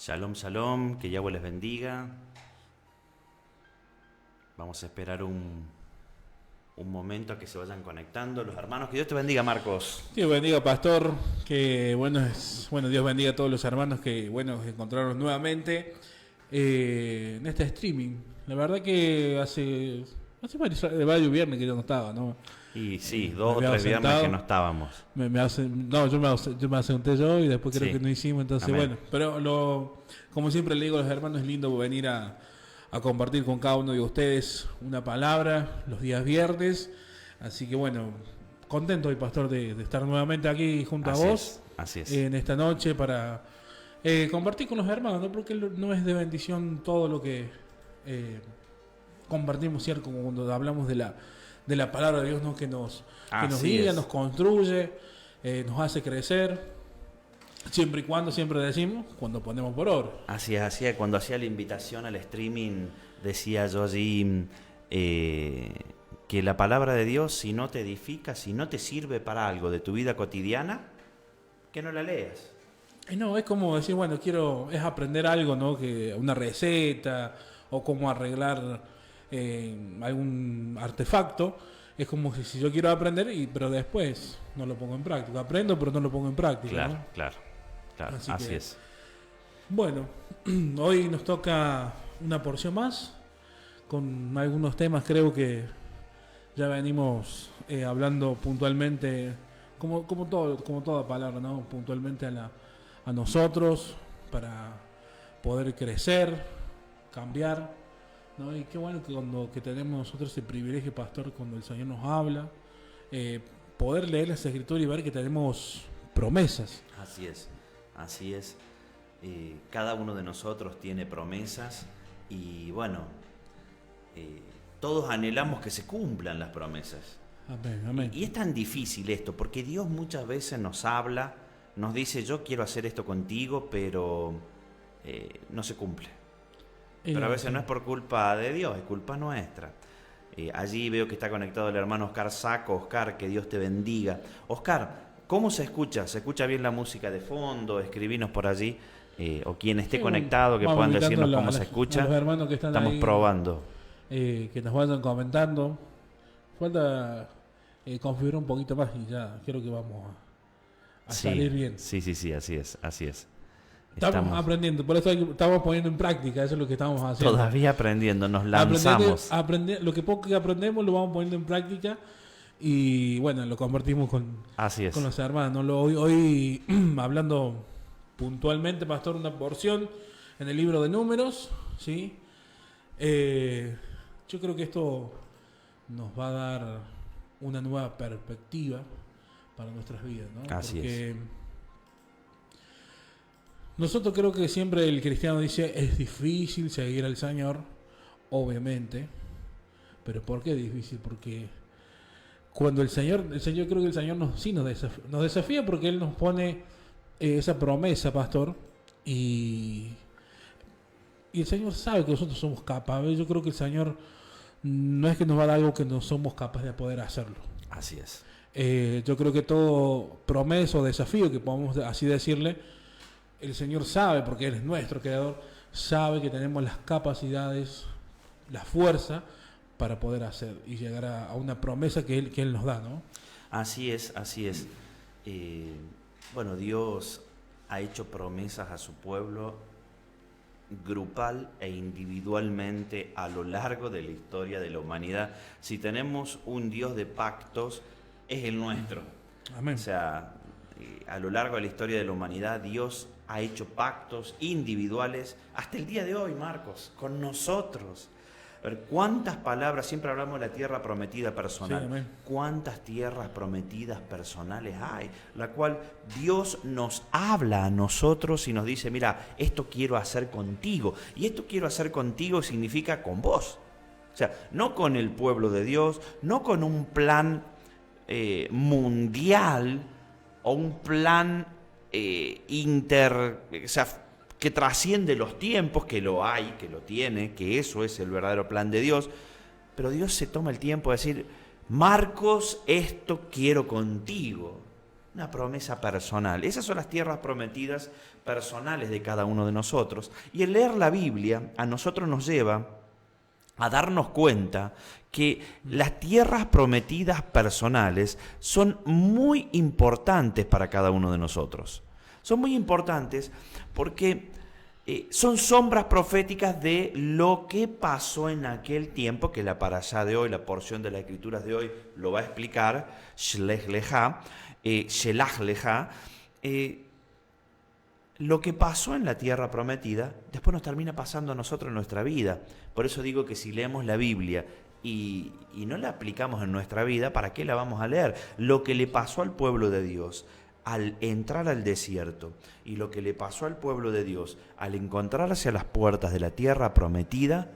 Shalom, shalom, que Yahweh les bendiga. Vamos a esperar un momento a que se vayan conectando los hermanos. Que Dios te bendiga, Marcos. Dios bendiga, pastor. Que Dios bendiga a todos los hermanos que encontraron nuevamente en este streaming. La verdad que hace varios viernes que yo no estaba, ¿no? Y sí, 2 o 3 viernes que no estábamos. Yo me ausenté yo y después creo Sí. que no hicimos, entonces Amén. bueno. Pero como siempre le digo a los hermanos, es lindo venir a compartir con cada uno de ustedes una palabra los días viernes. Así que bueno, contento hoy, pastor, de estar nuevamente aquí junto a vos. Así es. En esta noche para compartir con los hermanos, ¿no? Porque no es de bendición todo lo que compartimos, ¿cierto? Como cuando hablamos de la palabra de Dios, ¿no? que nos guía, nos construye, nos hace crecer, siempre y cuando, siempre decimos, cuando ponemos por obra. Así es. Cuando hacía la invitación al streaming, decía yo allí que la palabra de Dios, si no te edifica, si no te sirve para algo de tu vida cotidiana, que no la leas. Y no, es como decir, bueno, es aprender algo, ¿no? Que una receta o cómo arreglar algún artefacto. Es como si yo quiero aprender, pero después no lo pongo en práctica. Aprendo, pero no lo pongo en práctica. Claro, ¿no? claro. Así es. Bueno, hoy nos toca una porción más con algunos temas. Creo que ya venimos hablando puntualmente, como toda palabra, ¿no? Puntualmente a nosotros para poder crecer, cambiar, ¿no? Y qué bueno que tenemos nosotros ese privilegio, pastor, cuando el Señor nos habla, poder leer las Escrituras y ver que tenemos promesas. Así es. Cada uno de nosotros tiene promesas y bueno, todos anhelamos que se cumplan las promesas. Amén. Y es tan difícil esto, porque Dios muchas veces nos habla, nos dice, yo quiero hacer esto contigo, pero no se cumple. Pero a veces no es por culpa de Dios, es culpa nuestra. Allí veo que está conectado el hermano Oscar Saco. Oscar, que Dios te bendiga. Oscar, ¿cómo se escucha? ¿Se escucha bien la música de fondo? Escribinos por allí. O quien esté conectado, que puedan decirnos cómo se escucha. A los hermanos que están Estamos ahí, probando. Que nos vayan comentando. Falta configurar un poquito más y ya creo que vamos a salir bien. Sí, así es. Estamos aprendiendo, por eso estamos poniendo en práctica, eso es lo que estamos haciendo. Todavía aprendiendo, nos lanzamos. Lo que poco que aprendemos lo vamos poniendo en práctica y bueno, lo compartimos con los hermanos. Hoy hablando puntualmente, pastor, una porción en el libro de Números, ¿sí? Yo creo que esto nos va a dar una nueva perspectiva para nuestras vidas, ¿no? Así es. Nosotros creo que siempre el cristiano dice, es difícil seguir al Señor, obviamente. Pero ¿por qué es difícil? Porque cuando el Señor creo que el Señor nos desafía porque Él nos pone esa promesa, pastor, y el Señor sabe que nosotros somos capaces. Yo creo que el Señor no es que nos va a dar algo que no somos capaces de poder hacerlo. Así es. Yo creo que todo promesa o desafío, que podemos así decirle, el Señor sabe, porque Él es nuestro creador, sabe que tenemos las capacidades, la fuerza para poder hacer y llegar a una promesa que Él nos da, ¿no? Así es. Bueno, Dios ha hecho promesas a su pueblo grupal e individualmente a lo largo de la historia de la humanidad. Si tenemos un Dios de pactos, es el nuestro. Amén. O sea, a lo largo de la historia de la humanidad, Dios ha hecho pactos individuales hasta el día de hoy, Marcos, con nosotros. A ver, ¿cuántas palabras? Siempre hablamos de la tierra prometida personal. Sí, amén. ¿Cuántas tierras prometidas personales hay? La cual Dios nos habla a nosotros y nos dice, mira, esto quiero hacer contigo. Y esto quiero hacer contigo significa con vos. O sea, no con el pueblo de Dios, no con un plan mundial o un plan o sea, que trasciende los tiempos, que lo hay, que lo tiene, que eso es el verdadero plan de Dios. Pero Dios se toma el tiempo de decir, Marcos, esto quiero contigo. una promesa personal. Esas son las tierras prometidas personales de cada uno de nosotros. Y el leer la Biblia a nosotros nos lleva a darnos cuenta que las tierras prometidas personales son muy importantes para cada uno de nosotros. Son muy importantes porque son sombras proféticas de lo que pasó en aquel tiempo, que la parashá de hoy, la porción de las escrituras de hoy, lo va a explicar, Shelach Leja, lo que pasó en la tierra prometida, después nos termina pasando a nosotros en nuestra vida. Por eso digo que si leemos la Biblia y no la aplicamos en nuestra vida, ¿para qué la vamos a leer? Lo que le pasó al pueblo de Dios al entrar al desierto y lo que le pasó al pueblo de Dios al encontrarse a las puertas de la tierra prometida,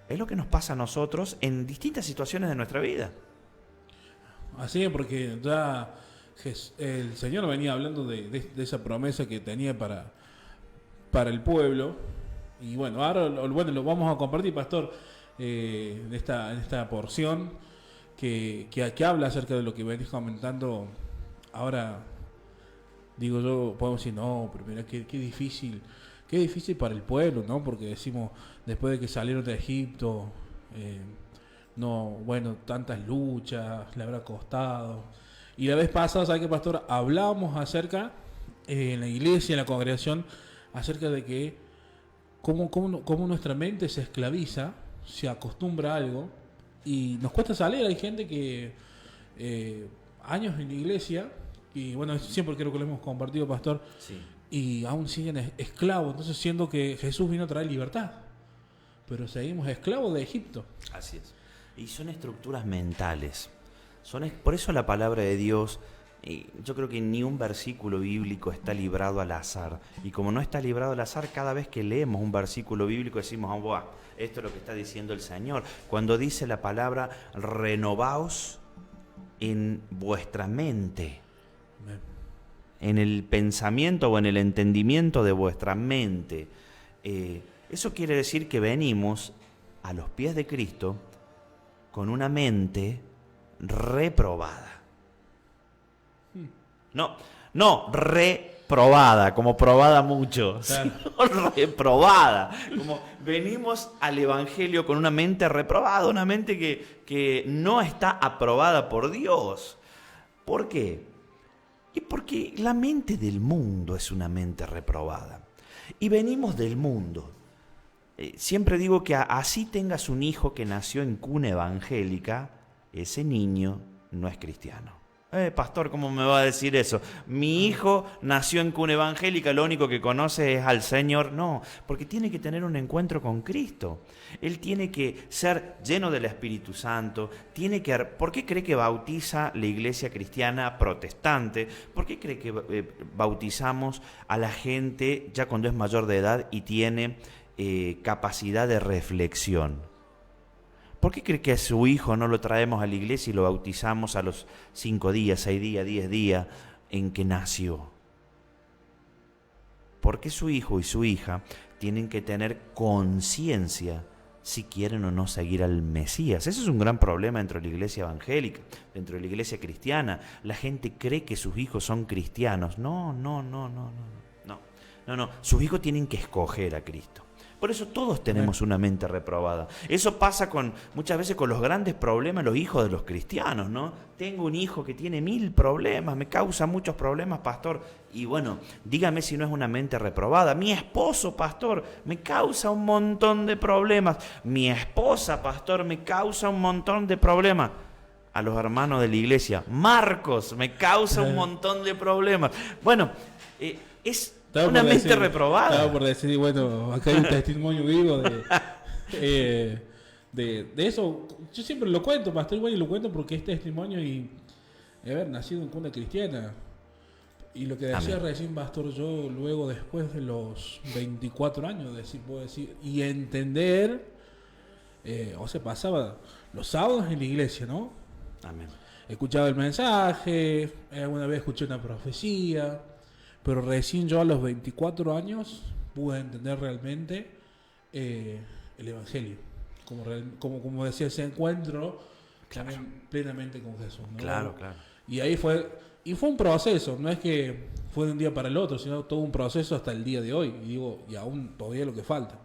es lo que nos pasa a nosotros en distintas situaciones de nuestra vida. Así es, porque ya el Señor venía hablando de esa promesa que tenía para el pueblo. Y bueno, ahora lo vamos a compartir, pastor, en esta porción que habla acerca de lo que venís comentando. Ahora, digo yo, podemos decir, no, pero mira, qué difícil para el pueblo, ¿no? Porque decimos, después de que salieron de Egipto, tantas luchas, le habrá costado. Y la vez pasada, ¿sabe qué, pastor? Hablábamos acerca, en la iglesia, en la congregación, acerca de que cómo nuestra mente se esclaviza, se acostumbra a algo, y nos cuesta salir. Hay gente que años en la iglesia, y bueno, siempre creo que lo hemos compartido, pastor, sí, y aún siguen esclavos, entonces siendo que Jesús vino a traer libertad, pero seguimos esclavos de Egipto. Así es. Y son estructuras mentales. Por eso la palabra de Dios, yo creo que ni un versículo bíblico está librado al azar. Y como no está librado al azar, cada vez que leemos un versículo bíblico decimos, esto es lo que está diciendo el Señor. Cuando dice la palabra, renovaos en vuestra mente, en el pensamiento o en el entendimiento de vuestra mente. Eso quiere decir que venimos a los pies de Cristo con una mente reprobada. No reprobada, como probada mucho, claro, sino reprobada. Como venimos al Evangelio con una mente reprobada, una mente que no está aprobada por Dios. ¿Por qué? Y porque la mente del mundo es una mente reprobada. Y venimos del mundo. Siempre digo que así tengas un hijo que nació en cuna evangélica, ese niño no es cristiano. Pastor, ¿cómo me va a decir eso? Mi hijo nació en cuna evangélica, lo único que conoce es al Señor. No, porque tiene que tener un encuentro con Cristo. Él tiene que ser lleno del Espíritu Santo. ¿Por qué cree que bautiza la iglesia cristiana protestante? ¿Por qué cree que bautizamos a la gente ya cuando es mayor de edad y tiene capacidad de reflexión? ¿Por qué cree que a su hijo no lo traemos a la iglesia y lo bautizamos a los 5 días, 6 días, 10 días en que nació? Porque su hijo y su hija tienen que tener conciencia si quieren o no seguir al Mesías. Ese es un gran problema dentro de la iglesia evangélica, dentro de la iglesia cristiana. La gente cree que sus hijos son cristianos. No. Sus hijos tienen que escoger a Cristo. Por eso todos tenemos una mente reprobada. Eso pasa muchas veces con los grandes problemas, los hijos de los cristianos, ¿no? Tengo un hijo que tiene 1000 problemas, me causa muchos problemas, pastor. Y bueno, dígame si no es una mente reprobada. Mi esposo, pastor, me causa un montón de problemas. Mi esposa, pastor, me causa un montón de problemas. A los hermanos de la iglesia, Marcos, me causa un montón de problemas. Bueno, es una mente reprobada. Estaba por decir, bueno, acá hay un testimonio vivo de eso. Yo siempre lo cuento, pastor, igual, y lo cuento porque es testimonio y haber nacido en cuna cristiana. Y lo que decía recién, pastor, yo luego, después de los 24 años, puedo decir, y entender, pasaba los sábados en la iglesia, ¿no? Amén. Escuchaba el mensaje, alguna vez escuché una profecía. Pero recién yo a los 24 años pude entender realmente el Evangelio. Como decía, ese encuentro también plenamente con Jesús, ¿no? Claro. Y ahí fue Y fue un proceso, no es que fue de un día para el otro, sino todo un proceso hasta el día de hoy. Y digo, y aún todavía lo que falta.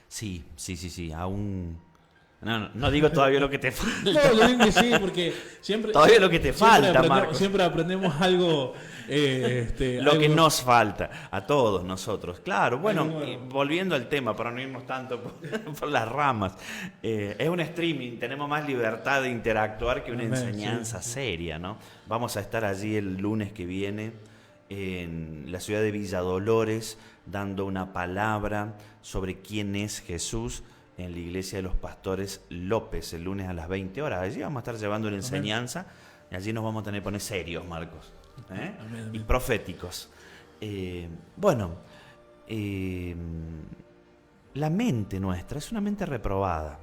Sí, aún... No digo todavía lo que te falta. No, yo digo que sí, porque siempre... Todavía lo que te falta, Marcos. Siempre aprendemos algo... lo que nos falta, a todos nosotros. Claro, bueno, volviendo al tema, para no irnos tanto por las ramas. Es un streaming, tenemos más libertad de interactuar que una enseñanza seria, ¿no? Vamos a estar allí el lunes que viene en la ciudad de Villa Dolores, dando una palabra sobre quién es Jesús, en la iglesia de los pastores López, el lunes a las 20 horas. Allí vamos a estar llevando una enseñanza y allí nos vamos a tener que poner serios, Marcos, amén. Y proféticos. La mente nuestra es una mente reprobada.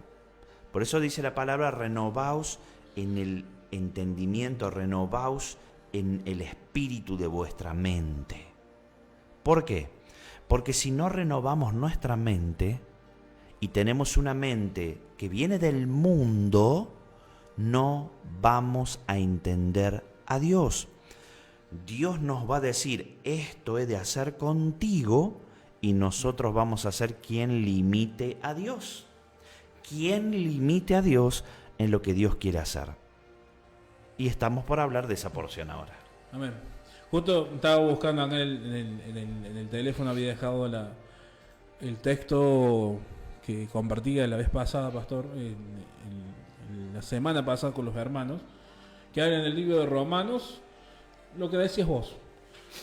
Por eso dice la palabra: renovaos en el entendimiento, renovaos en el espíritu de vuestra mente. ¿Por qué? Porque si no renovamos nuestra mente y tenemos una mente que viene del mundo, no vamos a entender a Dios. Dios nos va a decir: esto he de hacer contigo, y nosotros vamos a ser quien limite a Dios. Quien limite a Dios en lo que Dios quiere hacer. Y estamos por hablar de esa porción ahora. Amén. Justo estaba buscando acá en el teléfono, había dejado el texto que compartía la vez pasada, pastor, en la semana pasada con los hermanos, que habla en el libro de Romanos, lo que decías vos: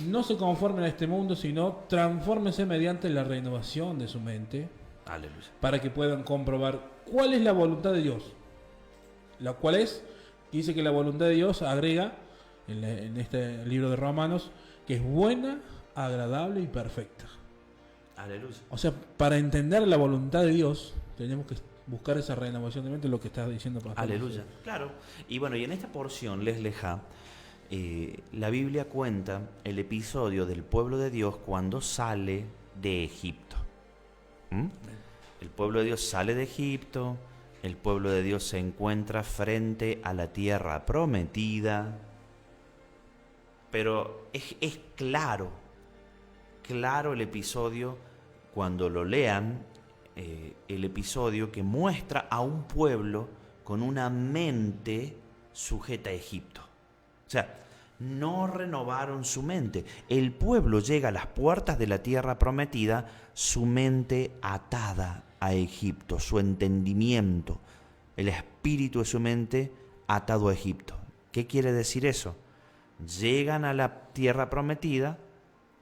no se conformen a este mundo, sino transfórmense mediante la renovación de su mente. Aleluya. Para que puedan comprobar cuál es la voluntad de Dios. La cual es, dice que la voluntad de Dios agrega en este libro de Romanos, que es buena, agradable y perfecta. Aleluya. O sea, para entender la voluntad de Dios, tenemos que buscar esa renovación de mente, lo que estás diciendo, pastor. Aleluya, claro. Y bueno, y en esta porción, les leja, la Biblia cuenta el episodio del pueblo de Dios cuando sale de Egipto. El pueblo de Dios sale de Egipto, el pueblo de Dios se encuentra frente a la tierra prometida, pero es claro el episodio, cuando lo lean, el episodio que muestra a un pueblo con una mente sujeta a Egipto. O sea, no renovaron su mente. El pueblo llega a las puertas de la tierra prometida, su mente atada a Egipto, su entendimiento, el espíritu de su mente atado a Egipto. ¿Qué quiere decir eso? Llegan a la tierra prometida,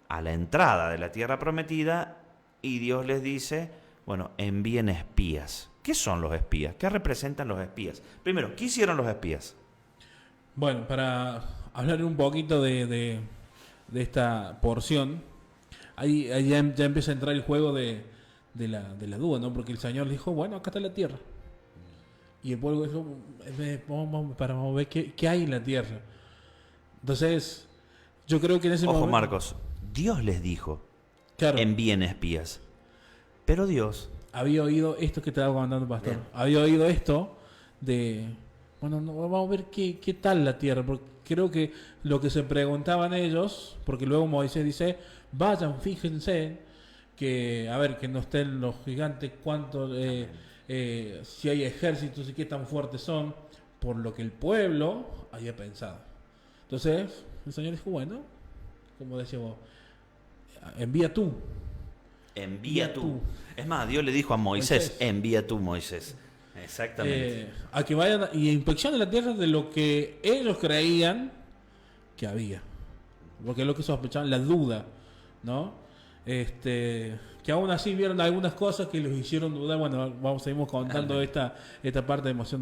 a la entrada de la tierra prometida, y Dios les dice: bueno, envíen espías. ¿Qué son los espías? ¿Qué representan los espías? Primero, ¿qué hicieron los espías? Bueno, para hablar un poquito de esta porción, ahí ya empieza a entrar el juego de la duda, ¿no? Porque el Señor le dijo: bueno, acá está la tierra. Y el pueblo dijo: vamos a ver qué hay en la tierra. Entonces, yo creo que en ese momento... Ojo, Marcos, Dios les dijo: claro, envíen espías. Pero Dios había oído esto que estaba contando, pastor. Bien. Había oído esto de... bueno, vamos a ver qué tal la tierra. Porque creo que lo que se preguntaban ellos, porque luego Moisés dice: vayan, fíjense, que a ver, que no estén los gigantes, cuántos, si hay ejércitos y qué tan fuertes son, por lo que el pueblo había pensado. Entonces, el Señor dijo: bueno, como decía vos, envía tú. Envía tú. Es más, Dios le dijo a Moisés: envía tú, Moisés. Exactamente. A que vayan y inspeccionen la tierra de lo que ellos creían que había. Porque es lo que sospechaban, la duda, ¿no? Que aún así vieron algunas cosas que los hicieron dudar. Bueno, seguimos contando esta parte de emoción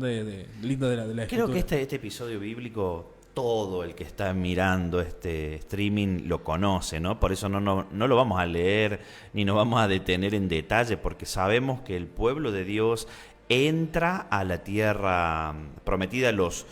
linda de la escritura. Creo que este episodio bíblico, todo el que está mirando este streaming lo conoce, ¿no? Por eso no lo vamos a leer ni nos vamos a detener en detalle, porque sabemos que el pueblo de Dios entra a la tierra prometida. Los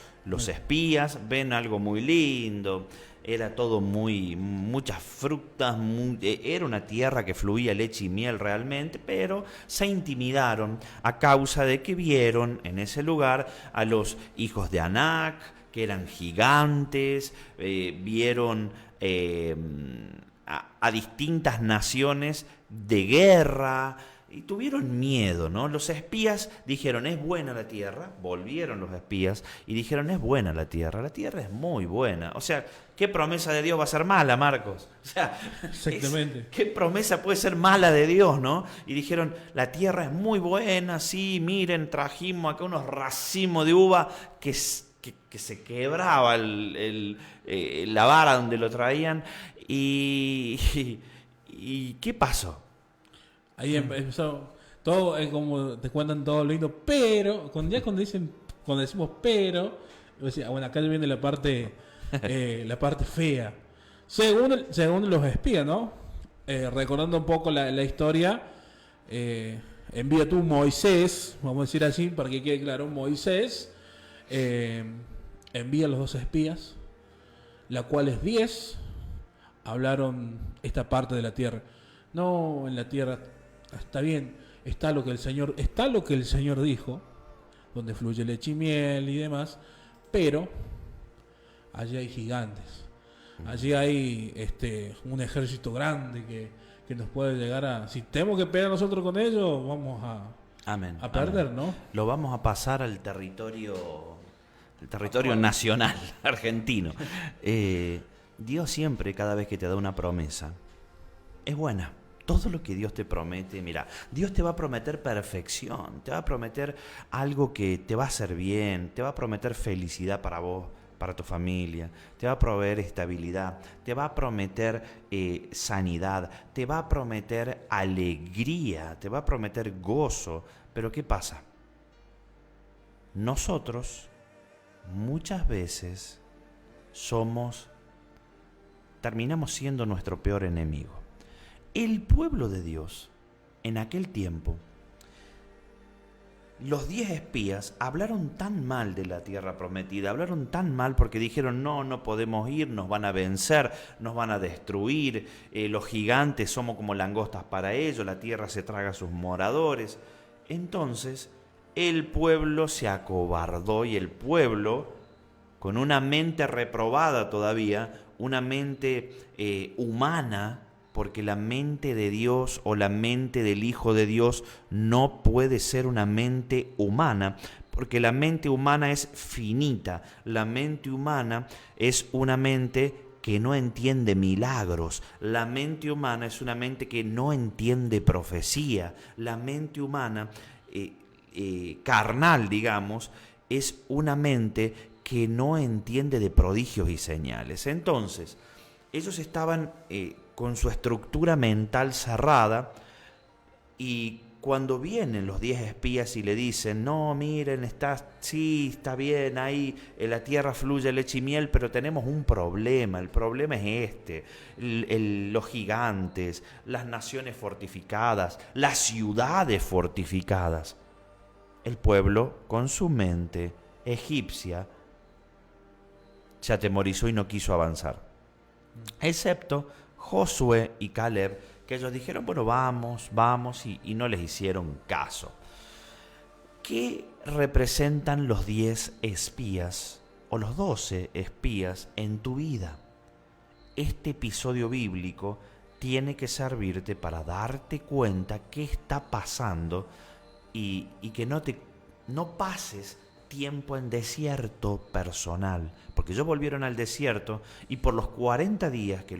espías ven algo muy lindo, era todo muchas frutas, era una tierra que fluía leche y miel realmente, pero se intimidaron a causa de que vieron en ese lugar a los hijos de Anac, que eran gigantes, vieron a distintas naciones de guerra y tuvieron miedo, ¿no? Los espías dijeron, es buena la tierra, volvieron los espías y dijeron, es buena la tierra es muy buena. O sea, ¿qué promesa de Dios va a ser mala, Marcos? O sea, exactamente. ¿Qué promesa puede ser mala de Dios, no? Y dijeron, la tierra es muy buena, sí, miren, trajimos acá unos racimos de uva que se quebraba la vara donde lo traían. ¿Y qué pasó? Ahí empezó todo, como te cuentan todo lindo, pero cuando decimos pero, bueno, acá viene la parte fea. Según los espías, ¿no? Recordando un poco la historia, envía tú Moisés, vamos a decir así, para que quede claro, Moisés envía a los 2 espías, la cual es 10, hablaron esta parte de la tierra. No, en la tierra está bien, está lo que el Señor dijo, donde fluye leche y miel y demás, pero allí hay gigantes, allí hay un ejército grande que nos puede llegar a, si tenemos que pelear nosotros con ellos, vamos a perder, ¿no? Lo vamos a pasar al territorio nacional argentino. Dios siempre, cada vez que te da una promesa, es buena. Todo lo que Dios te promete, mira, Dios te va a prometer perfección, te va a prometer algo que te va a hacer bien, te va a prometer felicidad para vos, para tu familia, te va a proveer estabilidad, te va a prometer sanidad, te va a prometer alegría, te va a prometer gozo. Pero ¿qué pasa? Nosotros muchas veces terminamos siendo nuestro peor enemigo. El pueblo de Dios, en aquel tiempo, los 10 espías hablaron tan mal de la tierra prometida, hablaron tan mal porque dijeron, no podemos ir, nos van a vencer, nos van a destruir, los gigantes somos como langostas para ellos, la tierra se traga a sus moradores. Entonces, el pueblo se acobardó y el pueblo, con una mente reprobada todavía, una mente humana, porque la mente de Dios o la mente del Hijo de Dios no puede ser una mente humana, porque la mente humana es finita, la mente humana es una mente que no entiende milagros, la mente humana es una mente que no entiende profecía, la mente humana carnal, digamos, es una mente que no entiende de prodigios y señales. Entonces, ellos estaban con su estructura mental cerrada y cuando vienen los 10 espías y le dicen, no, miren, está bien, ahí en la tierra fluye leche y miel, pero tenemos un problema, el problema es los gigantes, las naciones fortificadas, las ciudades fortificadas. El pueblo, con su mente egipcia, se atemorizó y no quiso avanzar. Excepto Josué y Caleb, que ellos dijeron, bueno, vamos, y no les hicieron caso. ¿Qué representan los 10 espías o los 12 espías en tu vida? Este episodio bíblico tiene que servirte para darte cuenta qué está pasando y que no pases tiempo en desierto personal, porque ellos volvieron al desierto y por los 40 días que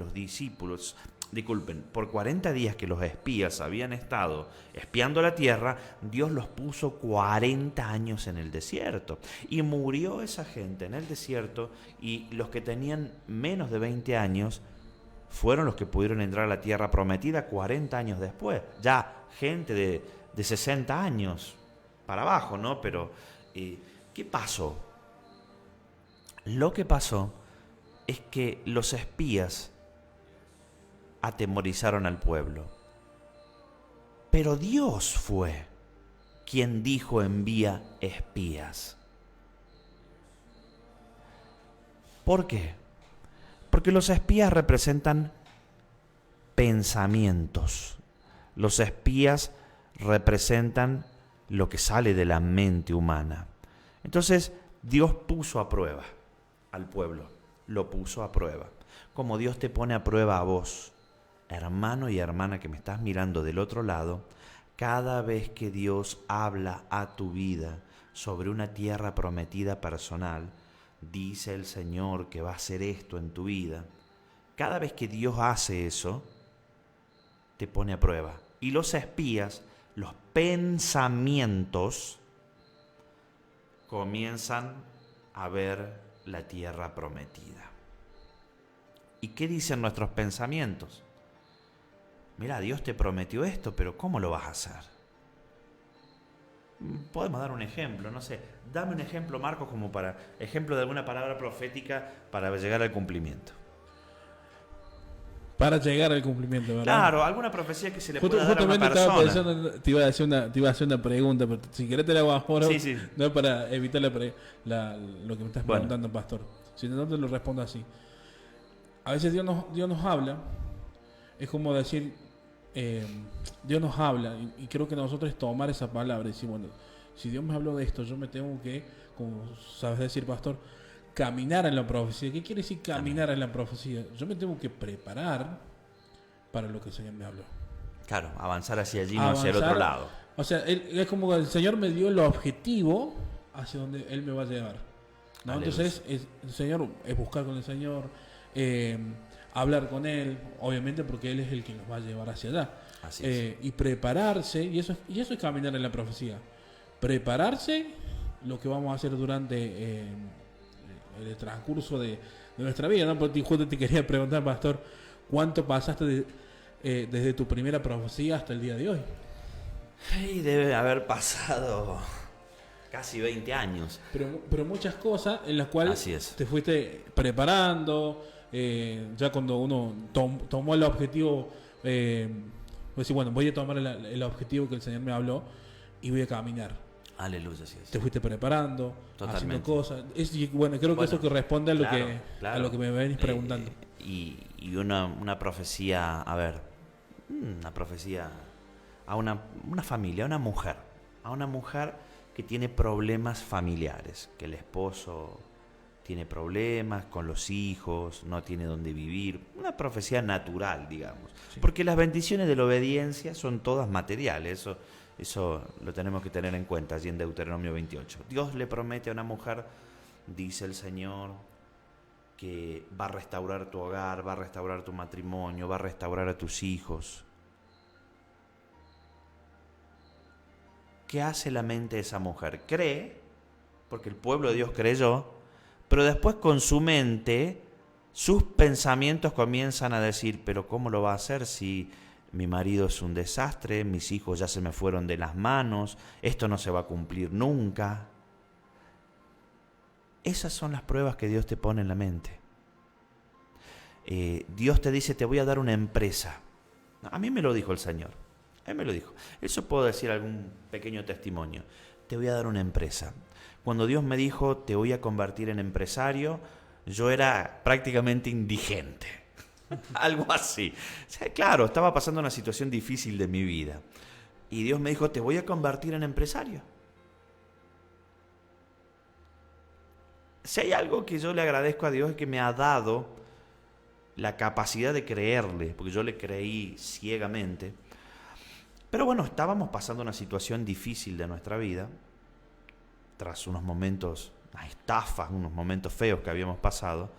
por 40 días que los espías habían estado espiando la tierra, Dios los puso 40 años en el desierto y murió esa gente en el desierto y los que tenían menos de 20 años fueron los que pudieron entrar a la tierra prometida 40 años después, ya gente de 60 años para abajo, ¿no? Pero ¿qué pasó? Lo que pasó es que los espías atemorizaron al pueblo. Pero Dios fue quien dijo envía espías. ¿Por qué? Porque los espías representan pensamientos. Los espías representan lo que sale de la mente humana. Entonces, Dios puso a prueba al pueblo, lo puso a prueba. Como Dios te pone a prueba a vos, hermano y hermana que me estás mirando del otro lado, cada vez que Dios habla a tu vida sobre una tierra prometida personal, dice el Señor que va a hacer esto en tu vida. Cada vez que Dios hace eso, te pone a prueba. Y los espías, los pensamientos, comienzan a ver la tierra prometida. ¿Y qué dicen nuestros pensamientos? Mira, Dios te prometió esto, pero ¿cómo lo vas a hacer? Podemos dar un ejemplo, no sé. Dame un ejemplo, Marcos, como para ejemplo de alguna palabra profética para llegar al cumplimiento. Para llegar al cumplimiento, ¿verdad? Claro, alguna profecía que se le pueda dar a una persona. Estaba pensando, te iba a hacer una pregunta, pero si querés te la hago ahora. Sí. No es para evitar lo que me estás preguntando, pastor. Si no te lo respondo así. A veces Dios nos habla, es como decir, Dios nos habla, y creo que nosotros tomar esa palabra y decir, bueno, si Dios me habló de esto, yo me tengo que, como sabes decir, pastor, caminar en la profecía. ¿Qué quiere decir caminar en la profecía? Yo me tengo que preparar para lo que el Señor me habló. Claro, avanzar hacia allí, no hacia el otro lado. O sea, es como que el Señor me dio el objetivo hacia donde Él me va a llevar, ¿no? Entonces, el Señor es buscar con el Señor, hablar con Él, obviamente porque Él es el que nos va a llevar hacia allá. Así es. Y prepararse, y eso es caminar en la profecía. Prepararse lo que vamos a hacer durante el transcurso de nuestra vida, ¿no? Porque justo te quería preguntar, pastor, ¿cuánto pasaste desde tu primera profecía hasta el día de hoy? Y debe haber pasado casi 20 años. Pero muchas cosas en las cuales te fuiste preparando, ya cuando uno tomó el objetivo, decir, bueno, voy a tomar el objetivo que el Señor me habló y voy a caminar. Aleluya, sí. Te fuiste preparando, totalmente, haciendo cosas. Creo que eso corresponde a lo que me venís preguntando. Y una profecía, una profecía a una familia, a una mujer que tiene problemas familiares, que el esposo tiene problemas con los hijos, no tiene dónde vivir, una profecía natural, digamos, porque las bendiciones de la obediencia son todas materiales, eso lo tenemos que tener en cuenta allí en Deuteronomio 28. Dios le promete a una mujer, dice el Señor, que va a restaurar tu hogar, va a restaurar tu matrimonio, va a restaurar a tus hijos. ¿Qué hace la mente de esa mujer? Cree, porque el pueblo de Dios creyó, pero después con su mente, sus pensamientos comienzan a decir, pero ¿cómo lo va a hacer si mi marido es un desastre, mis hijos ya se me fueron de las manos, esto no se va a cumplir nunca? Esas son las pruebas que Dios te pone en la mente. Dios te dice, te voy a dar una empresa. A mí me lo dijo el Señor. A mí me lo dijo. Eso puedo decir algún pequeño testimonio. Te voy a dar una empresa. Cuando Dios me dijo, te voy a convertir en empresario, yo era prácticamente indigente. Algo así. O sea, claro, estaba pasando una situación difícil de mi vida. Y Dios me dijo, te voy a convertir en empresario. Si hay algo que yo le agradezco a Dios es que me ha dado la capacidad de creerle, porque yo le creí ciegamente. Pero bueno, estábamos pasando una situación difícil de nuestra vida, tras unos momentos, unas estafas, unos momentos feos que habíamos pasado,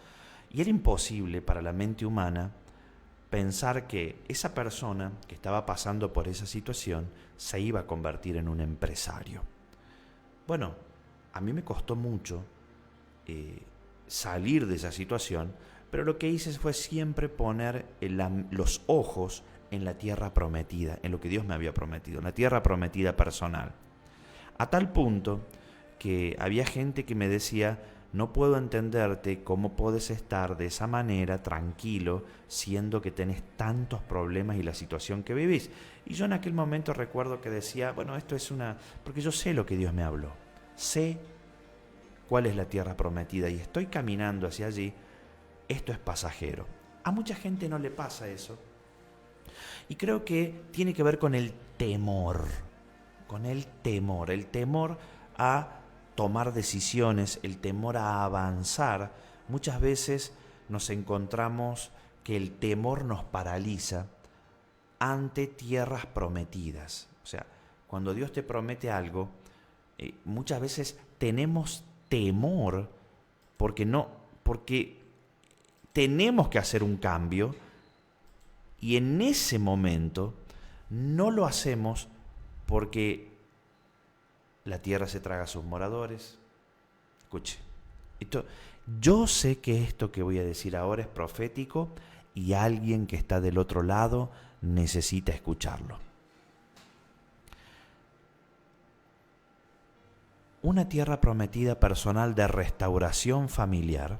y era imposible para la mente humana pensar que esa persona que estaba pasando por esa situación se iba a convertir en un empresario. Bueno, a mí me costó mucho salir de esa situación, pero lo que hice fue siempre poner los ojos en la tierra prometida, en lo que Dios me había prometido, en la tierra prometida personal. A tal punto que había gente que me decía, no puedo entenderte cómo puedes estar de esa manera tranquilo, siendo que tenés tantos problemas y la situación que vivís. Y yo en aquel momento recuerdo que decía, bueno, esto es porque yo sé lo que Dios me habló, sé cuál es la tierra prometida y estoy caminando hacia allí, esto es pasajero. A mucha gente no le pasa eso. Y creo que tiene que ver con el temor a tomar decisiones, el temor a avanzar muchas veces nos encontramos que el temor nos paraliza ante tierras prometidas. O sea, cuando Dios te promete algo, muchas veces tenemos temor porque tenemos que hacer un cambio y en ese momento no lo hacemos porque la tierra se traga a sus moradores. Escuche, yo sé que esto que voy a decir ahora es profético y alguien que está del otro lado necesita escucharlo. Una tierra prometida personal de restauración familiar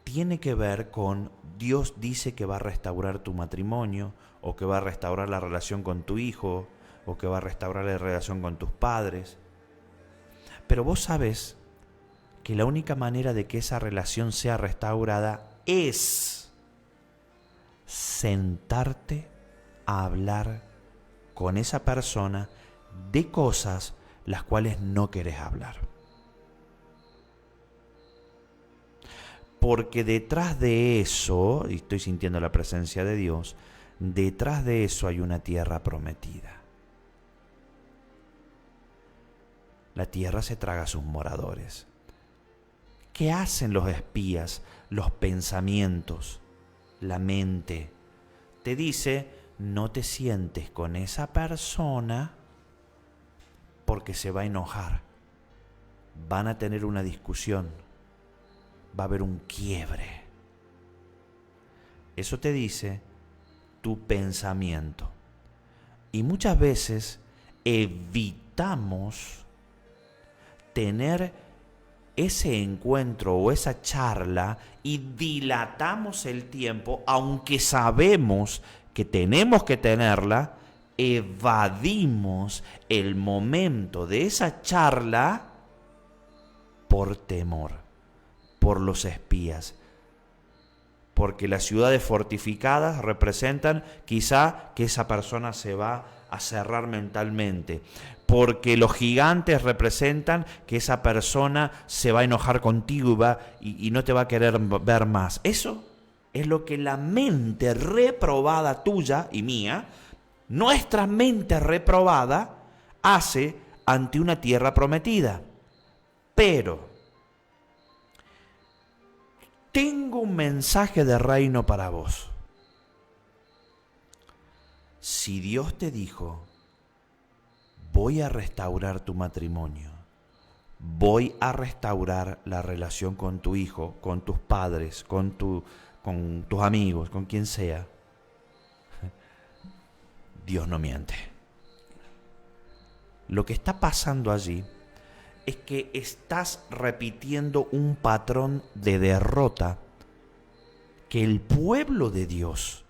tiene que ver con Dios dice que va a restaurar tu matrimonio, o que va a restaurar la relación con tu hijo, o que va a restaurar la relación con tus padres. Pero vos sabés que la única manera de que esa relación sea restaurada es sentarte a hablar con esa persona de cosas las cuales no querés hablar. Porque detrás de eso, y estoy sintiendo la presencia de Dios, detrás de eso hay una tierra prometida. La tierra se traga a sus moradores. ¿Qué hacen los espías? Los pensamientos, la mente. Te dice, no te sientes con esa persona porque se va a enojar. Van a tener una discusión. Va a haber un quiebre. Eso te dice tu pensamiento. Y muchas veces evitamos tener ese encuentro o esa charla y dilatamos el tiempo, aunque sabemos que tenemos que tenerla, evadimos el momento de esa charla por temor, por los espías. Porque las ciudades fortificadas representan quizá que esa persona se va a cerrar mentalmente. Porque los gigantes representan que esa persona se va a enojar contigo y no te va a querer ver más. Eso es lo que la mente reprobada tuya y mía, nuestra mente reprobada, hace ante una tierra prometida. Pero tengo un mensaje de reino para vos. Si Dios te dijo, voy a restaurar tu matrimonio, voy a restaurar la relación con tu hijo, con tus padres, con tus amigos, con quien sea, Dios no miente. Lo que está pasando allí es que estás repitiendo un patrón de derrota que el pueblo de Dios,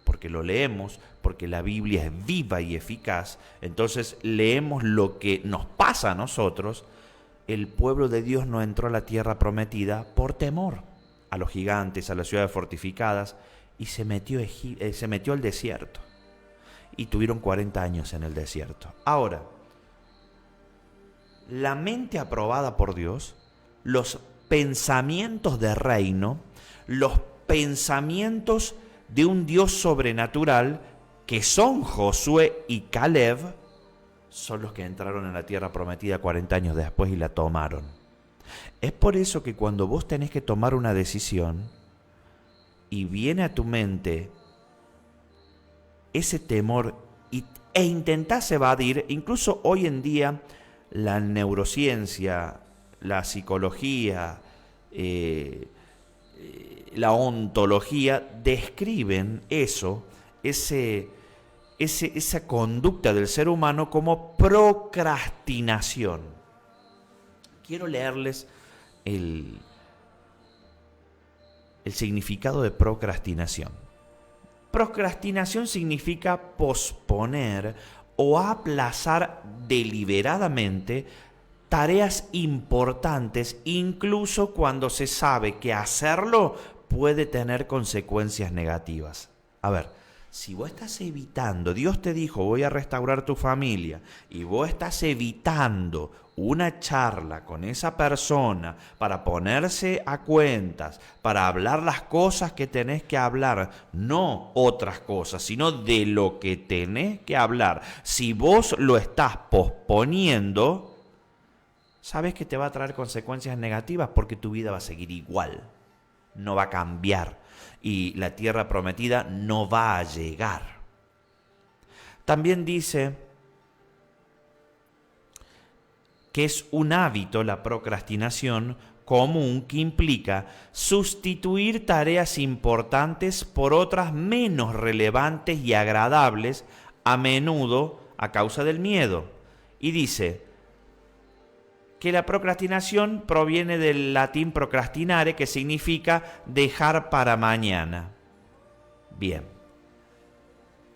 porque lo leemos, porque la Biblia es viva y eficaz, entonces leemos lo que nos pasa a nosotros. El pueblo de Dios no entró a la tierra prometida por temor a los gigantes, a las ciudades fortificadas, y se metió al desierto. Y tuvieron 40 años en el desierto. Ahora, la mente aprobada por Dios, los pensamientos de reino, los pensamientos de un Dios sobrenatural, que son Josué y Caleb, son los que entraron en la tierra prometida 40 años después y la tomaron. Es por eso que cuando vos tenés que tomar una decisión y viene a tu mente ese temor e intentás evadir, incluso hoy en día la neurociencia, la psicología, la ontología describen esa conducta del ser humano como procrastinación. Quiero leerles el significado de procrastinación. Procrastinación significa posponer o aplazar deliberadamente tareas importantes, incluso cuando se sabe que hacerlo puede tener consecuencias negativas. A ver, Si vos estás evitando, Dios te dijo, voy a restaurar tu familia, y vos estás evitando una charla con esa persona para ponerse a cuentas, para hablar las cosas que tenés que hablar, no otras cosas, sino de lo que tenés que hablar. Si vos lo estás posponiendo, sabes que te va a traer consecuencias negativas porque tu vida va a seguir igual, no va a cambiar y la tierra prometida no va a llegar. También dice que es un hábito la procrastinación común que implica sustituir tareas importantes por otras menos relevantes y agradables, a menudo a causa del miedo. Y dice que la procrastinación proviene del latín procrastinare, que significa dejar para mañana. Bien.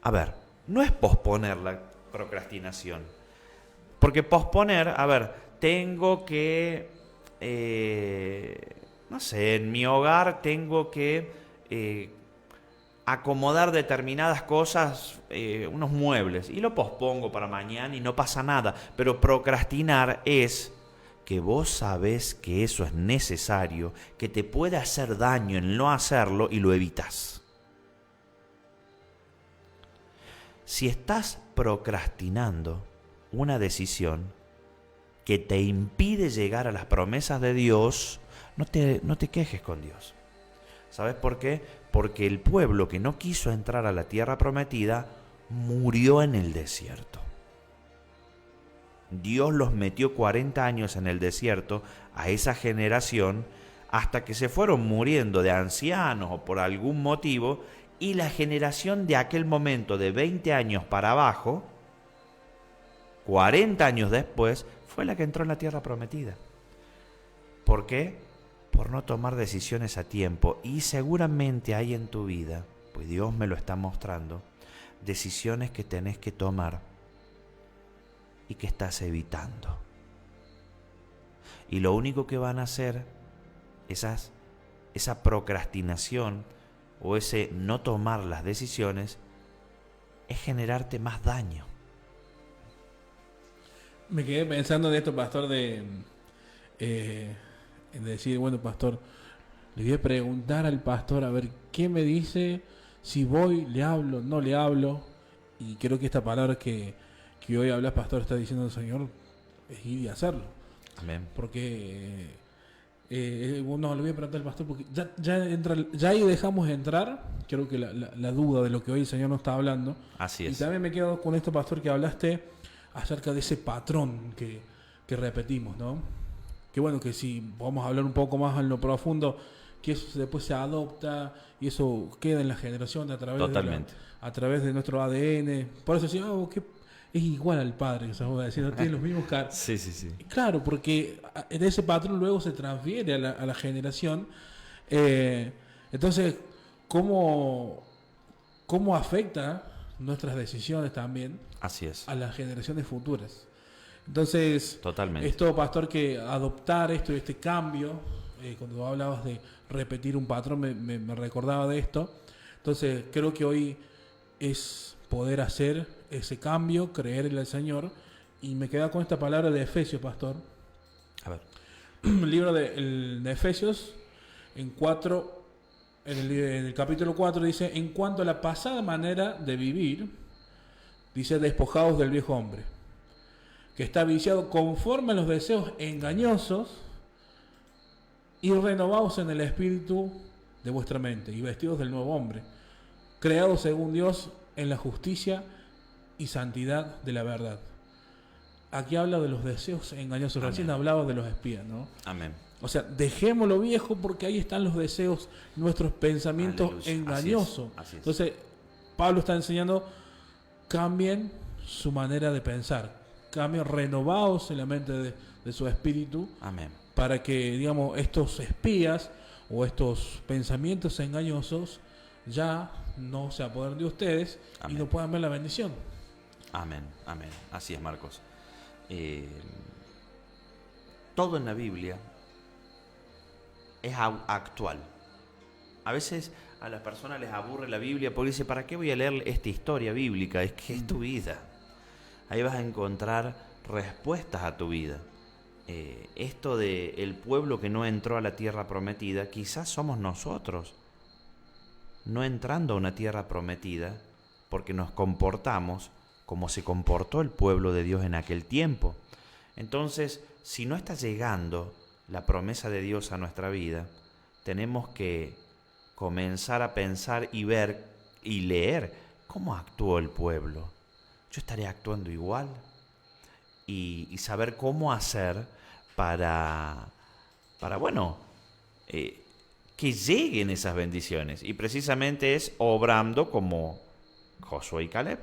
A ver, no es posponer la procrastinación. Porque posponer, a ver, tengo que, no sé, en mi hogar tengo que acomodar determinadas cosas, unos muebles, y lo pospongo para mañana y no pasa nada. Pero procrastinar es que vos sabés que eso es necesario, que te puede hacer daño en no hacerlo y lo evitas. Si estás procrastinando una decisión que te impide llegar a las promesas de Dios, no te quejes con Dios. ¿Sabes por qué? Porque el pueblo que no quiso entrar a la tierra prometida murió en el desierto. Dios los metió 40 años en el desierto a esa generación hasta que se fueron muriendo de ancianos o por algún motivo, y la generación de aquel momento de 20 años para abajo, 40 años después, fue la que entró en la tierra prometida. ¿Por qué? Por no tomar decisiones a tiempo. Y seguramente hay en tu vida, pues Dios me lo está mostrando, decisiones que tenés que tomar y que estás evitando. Y lo único que van a hacer esa procrastinación o ese no tomar las decisiones es generarte más daño. Me quedé pensando en esto, pastor, en decir, bueno, pastor, le voy a preguntar al pastor a ver qué me dice, si voy, le hablo, no le hablo. Y creo que esta palabra que hoy hablas, pastor, está diciendo el Señor, es ir y hacerlo. Amén. Porque, no, le voy a preguntar al pastor, porque ya ahí dejamos entrar, creo que la duda de lo que hoy el Señor nos está hablando. Así es. Y también me quedo con esto, pastor, que hablaste acerca de ese patrón que repetimos, ¿no? Que bueno, que si vamos a hablar un poco más en lo profundo, que eso después se adopta y eso queda en la generación a través de nuestro ADN. Por eso decimos, que es igual al padre, que se va a decir, no tiene los mismos caras. Sí. Claro, porque en ese patrón luego se transfiere a la generación. Entonces, ¿cómo afecta nuestras decisiones también? Así es. A las generaciones futuras. Entonces, totalmente. Esto, pastor, que adoptar este cambio, cuando hablabas de repetir un patrón, me recordaba de esto. Entonces, creo que hoy es poder hacer ese cambio, creer en el Señor. Y me queda con esta palabra de Efesios, pastor. A ver. El libro de Efesios, en el capítulo 4, dice: en cuanto a la pasada manera de vivir, dice, despojados del viejo hombre, que está viciado conforme a los deseos engañosos, y renovados en el espíritu de vuestra mente, y vestidos del nuevo hombre, creados según Dios en la justicia y santidad de la verdad. Aquí habla de los deseos engañosos. Amén. Recién hablaba de los espías, ¿no? Amén. O sea, dejemos lo viejo porque ahí están los deseos, nuestros pensamientos engañosos. Así es. Entonces, Pablo está enseñando, cambien su manera de pensar, cambien, renovados en la mente de su espíritu. Amén. Para que, digamos, estos espías o estos pensamientos engañosos ya no se apoderen de ustedes. Amén. Y no puedan ver la bendición. Amén. Así es, Marcos. Todo en la Biblia es actual. A veces a las personas les aburre la Biblia porque dice, ¿para qué voy a leer esta historia bíblica? Es que es tu vida. Ahí vas a encontrar respuestas a tu vida. Esto de el pueblo que no entró a la tierra prometida, quizás somos nosotros, no entrando a una tierra prometida, porque nos comportamos como se comportó el pueblo de Dios en aquel tiempo. Entonces, si no está llegando la promesa de Dios a nuestra vida, tenemos que comenzar a pensar y ver y leer cómo actuó el pueblo. Yo estaré actuando igual y saber cómo hacer para que lleguen esas bendiciones. Y precisamente es obrando como Josué y Caleb.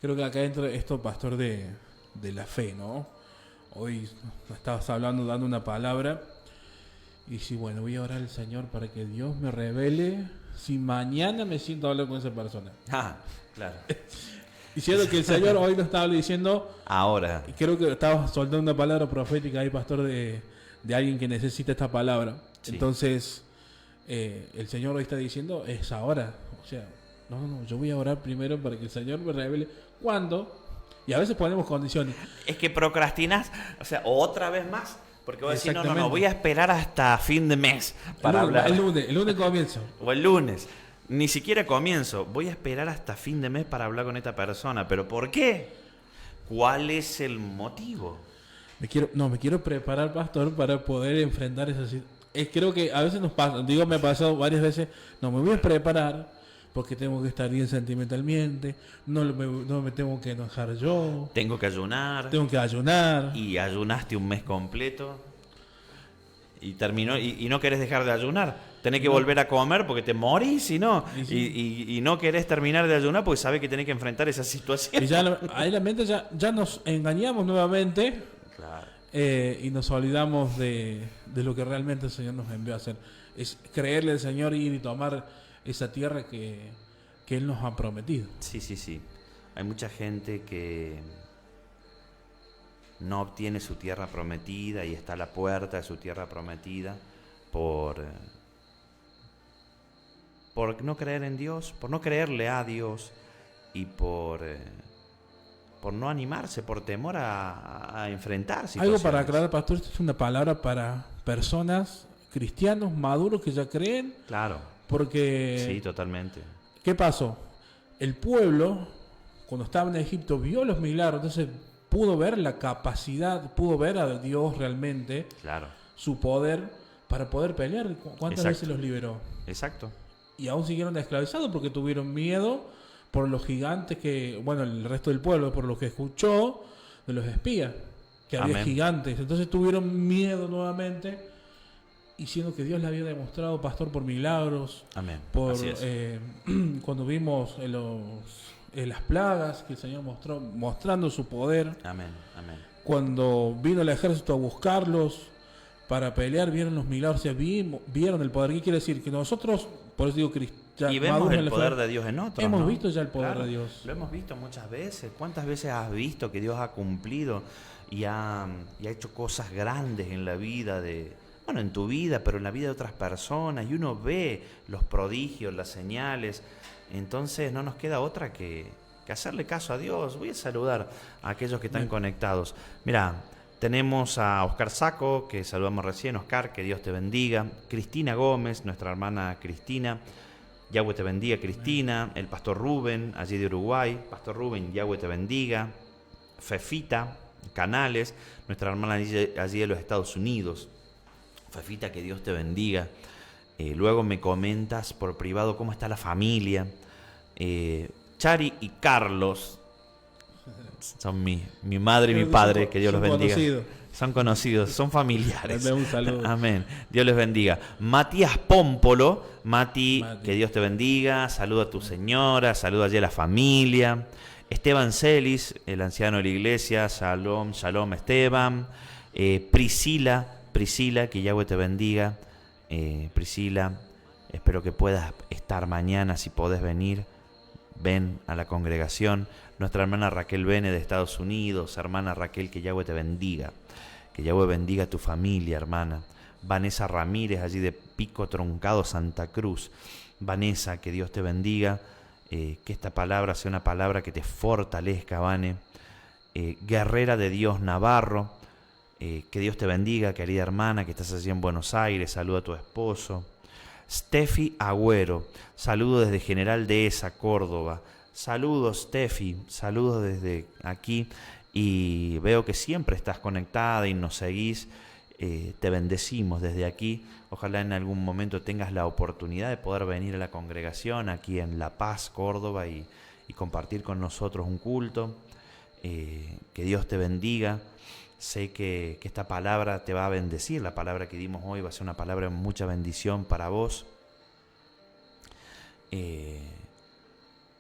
Creo que acá entra esto, pastor, de la fe, ¿no? Hoy estabas hablando, dando una palabra, y si bueno, voy a orar al Señor para que Dios me revele si mañana me siento a hablar con esa persona. Ah, claro. Diciendo que el Señor hoy nos estaba diciendo ahora. Y creo que estabas soltando una palabra profética ahí, pastor, de alguien que necesita esta palabra. Sí. Entonces, el Señor hoy está diciendo, es ahora. O sea, no, yo voy a orar primero para que el Señor me revele cuándo. Y a veces ponemos condiciones. Es que procrastinas, o sea, otra vez más. Porque vos decís, no, voy a esperar hasta fin de mes para hablar. El lunes comienzo. O el lunes. Ni siquiera comienzo. Voy a esperar hasta fin de mes para hablar con esta persona. ¿Pero por qué? ¿Cuál es el motivo? Me quiero preparar, pastor, para poder enfrentar esa situación. Creo que a veces nos pasa, me ha pasado varias veces, me voy a preparar porque tengo que estar bien sentimentalmente, no me tengo que enojar yo. Tengo que ayunar. Y ayunaste un mes completo y terminó y no querés dejar de ayunar. Tenés que volver a comer porque te morís y no querés terminar de ayunar porque sabés que tenés que enfrentar esa situación. Y ahí la mente ya nos engañamos nuevamente. Claro. Y nos olvidamos de lo que realmente el Señor nos envió a hacer. Es creerle al Señor y ir y tomar esa tierra que Él nos ha prometido. Sí. Hay mucha gente que no obtiene su tierra prometida y está a la puerta de su tierra prometida por no creer en Dios, por no creerle a Dios y por no animarse, por temor a enfrentar situaciones. Algo para aclarar, pastor, esto es una palabra para personas, cristianos maduros que ya creen. Claro. Porque... Sí, totalmente. ¿Qué pasó? El pueblo, cuando estaba en Egipto, vio los milagros, entonces pudo ver la capacidad, pudo ver a Dios realmente, claro, su poder para poder pelear. ¿Cuántas veces los liberó? Exacto. Y aún siguieron esclavizados porque tuvieron miedo por los gigantes el resto del pueblo, por lo que escuchó de los espías, que había gigantes. Entonces tuvieron miedo nuevamente, y siendo que Dios le había demostrado, pastor, por milagros. Amén. Cuando vimos las plagas que el Señor mostrando su poder. Amén. Cuando vino el ejército a buscarlos para pelear, vieron los milagros, vieron el poder. ¿Qué quiere decir? Que nosotros, por eso digo cristianos, y vemos el poder de Dios en otros. Hemos visto ya el poder de Dios. Lo hemos visto muchas veces. ¿Cuántas veces has visto que Dios ha cumplido y ha hecho cosas grandes en la vida en tu vida, pero en la vida de otras personas, y uno ve los prodigios, las señales? Entonces no nos queda otra que hacerle caso a Dios. Voy a saludar a aquellos que están conectados. Mira, tenemos a Oscar Saco, que saludamos recién. Oscar, que Dios te bendiga. Cristina Gómez, nuestra hermana Cristina. Yahweh te bendiga, Cristina. El pastor Rubén, allí de Uruguay. Pastor Rubén, Yahweh te bendiga. Fefita Canales, nuestra hermana allí de los Estados Unidos. Fefita, que Dios te bendiga. Luego me comentas por privado cómo está la familia. Chari y Carlos son mi madre y mi padre, que Dios los bendiga. Son conocidos, son familiares. Un saludo. Amén. Dios les bendiga. Matías Pómpolo, Mati, que Dios te bendiga. Saluda a tu señora, saluda allí a la familia. Esteban Celis, el anciano de la iglesia. Shalom Esteban. Priscila, que Yahweh te bendiga. Priscila, espero que puedas estar mañana, si podés venir. Ven a la congregación. Nuestra hermana Raquel Bene de Estados Unidos. Hermana Raquel, que Yahweh te bendiga. Que Yahweh bendiga a tu familia, hermana. Vanessa Ramírez, allí de Pico Truncado, Santa Cruz. Vanessa, que Dios te bendiga, que esta palabra sea una palabra que te fortalezca, Vane. Guerrera de Dios Navarro, que Dios te bendiga, querida hermana, que estás allí en Buenos Aires, saluda a tu esposo. Steffi Agüero, saludos desde General Dehesa, Córdoba. Saludos, Steffi, saludos desde aquí, y veo que siempre estás conectada y nos seguís. Te bendecimos desde aquí. Ojalá en algún momento tengas la oportunidad de poder venir a la congregación aquí en La Paz, Córdoba, y compartir con nosotros un culto. Que Dios te bendiga. Sé que esta palabra te va a bendecir. La palabra que dimos hoy va a ser una palabra de mucha bendición para vos.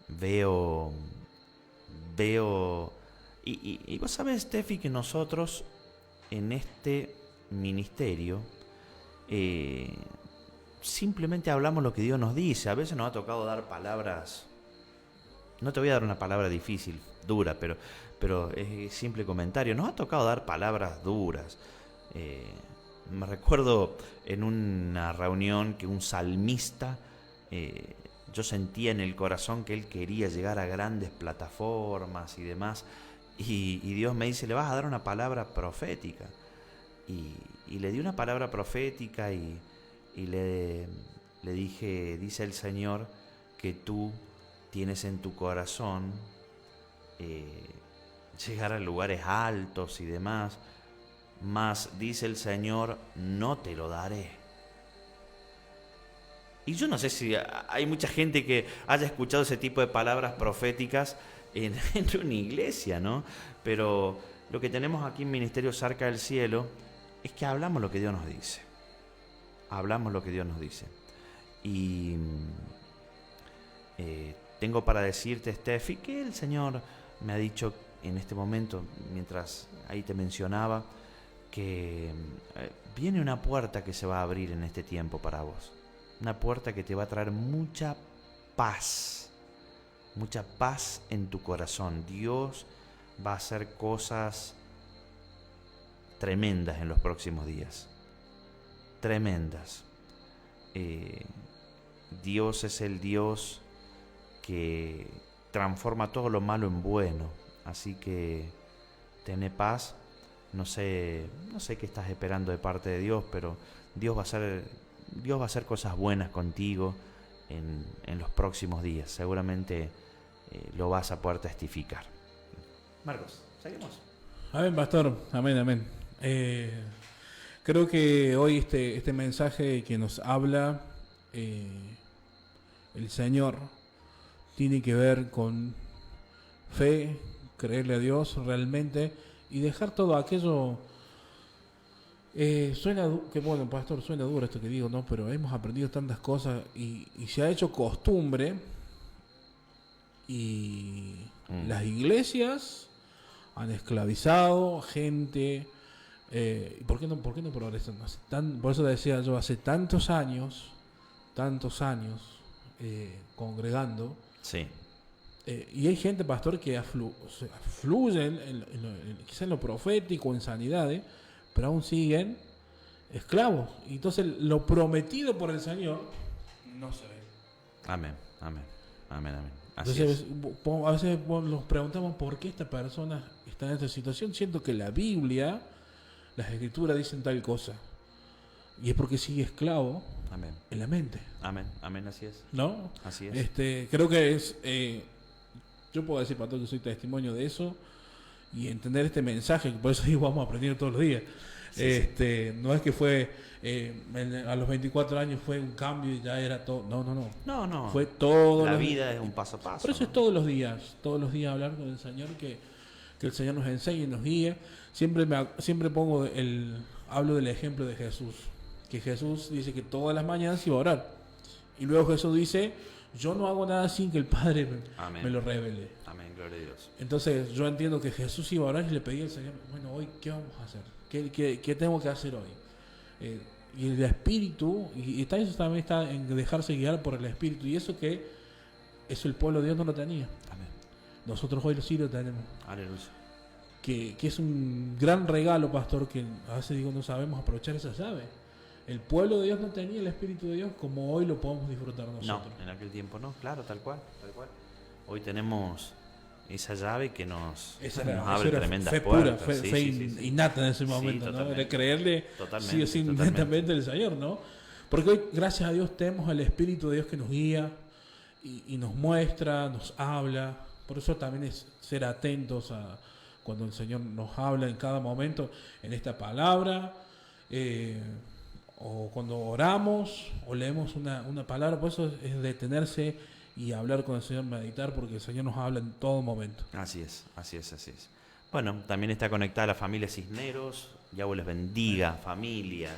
Veo y vos sabés, Steffi, que nosotros en este ministerio simplemente hablamos lo que Dios nos dice. A veces nos ha tocado dar palabras. No te voy a dar una palabra difícil, dura, pero es simple comentario. Nos ha tocado dar palabras duras. Me recuerdo en una reunión que un salmista, yo sentía en el corazón que él quería llegar a grandes plataformas y demás, y Dios me dice, le vas a dar una palabra profética. Y le di una palabra profética y le dije, dice el Señor que tú tienes en tu corazón llegar a lugares altos y demás, mas dice el Señor, no te lo daré. Y yo no sé si hay mucha gente que haya escuchado ese tipo de palabras proféticas en una iglesia, ¿no? Pero lo que tenemos aquí en Ministerio Cerca del Cielo es que hablamos lo que Dios nos dice. Hablamos lo que Dios nos dice. Y tengo para decirte, Steffi, que el Señor me ha dicho en este momento, mientras ahí te mencionaba, que viene una puerta que se va a abrir en este tiempo para vos. Una puerta que te va a traer mucha paz en tu corazón. Dios va a hacer cosas tremendas en los próximos días. Tremendas. Dios es el Dios que transforma todo lo malo en bueno. Así que tené paz. No sé qué estás esperando de parte de Dios, pero Dios va a hacer cosas buenas contigo en los próximos días. Seguramente lo vas a poder testificar. Marcos, seguimos. Amén, pastor. Amén, amén. Creo que hoy este mensaje que nos habla el Señor tiene que ver con fe, creerle a Dios realmente y dejar todo aquello. Que bueno, pastor, suena duro esto que digo, ¿no? Pero hemos aprendido tantas cosas y se ha hecho costumbre, y las iglesias han esclavizado gente. ¿Por qué no progresan? Por eso decía yo, hace tantos años congregando. Sí. Y hay gente, pastor, que fluye quizás en lo profético, en sanidades, pero aún siguen esclavos. Y entonces lo prometido por el Señor no se ve. Amén. Así Entonces, es. a veces nos preguntamos por qué esta persona está en esta situación. Siento que la Biblia, las Escrituras dicen tal cosa. Y es porque sigue esclavo. Amén. En la mente. Amén, así es. ¿No? Así es. Creo que es... yo puedo decir, pastor, que soy testimonio de eso. Y entender este mensaje, que por eso digo, vamos a aprender todos los días. Sí. No es que fue a los 24 años fue un cambio y ya era todo. No. Fue todo. La vida es un paso a paso. Por eso es todos los días hablar con el Señor, que el Señor nos enseñe y nos guíe. Siempre hablo del ejemplo de Jesús, que Jesús dice que todas las mañanas iba a orar, y luego Jesús dice, yo no hago nada sin que el Padre me lo revele. Amén, gloria a Dios. Entonces yo entiendo que Jesús iba a orar y le pedía al Señor, bueno, hoy ¿qué vamos a hacer? ¿Qué tengo que hacer hoy? Y el Espíritu, y eso también está en dejarse guiar por el Espíritu, y eso el pueblo de Dios no lo tenía. Amén. Nosotros hoy sí lo tenemos. Aleluya. Que es un gran regalo, pastor, que a veces digo no sabemos aprovechar esa llave. el pueblo de Dios no tenía el Espíritu de Dios como hoy lo podemos disfrutar nosotros. No, en aquel tiempo no, claro, tal cual, tal cual. Hoy tenemos esa llave que nos abre tremendas fe puertas. Pura, fe innata en ese momento, ¿no? De creerle sí o sí inmediatamente al Señor, ¿no? Porque hoy, gracias a Dios, tenemos el Espíritu de Dios que nos guía y nos muestra, nos habla. Por eso también es ser atentos a cuando el Señor nos habla en cada momento, en esta palabra, o cuando oramos o leemos una palabra. Por eso es detenerse y hablar con el Señor, meditar, porque el Señor nos habla en todo momento. Así es. Bueno, también está conectada la familia Cisneros. Yahweh les bendiga, familia.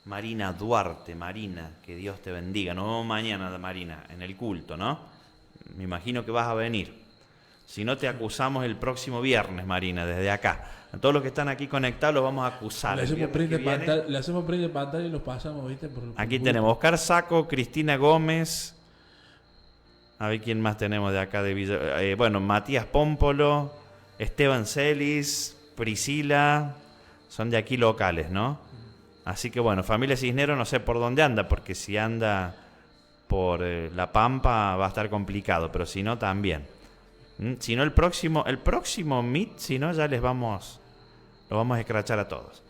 Marina Duarte, Marina, que Dios te bendiga. Nos vemos mañana, Marina, en el culto, ¿no? Me imagino que vas a venir. Si no, te acusamos el próximo viernes, Marina, desde acá. A todos los que están aquí conectados los vamos a acusar. Le hacemos print de pantalla y los pasamos, ¿viste? Aquí tenemos Oscar Saco, Cristina Gómez. A ver quién más tenemos de acá de Villa. Bueno, Matías Pómpolo, Esteban Celis, Priscila. Son de aquí locales, ¿no? Así que bueno, familia Cisneros no sé por dónde anda, porque si anda por La Pampa va a estar complicado, pero si no también. Si no el próximo Meet, si no ya los vamos a escrachar a todos.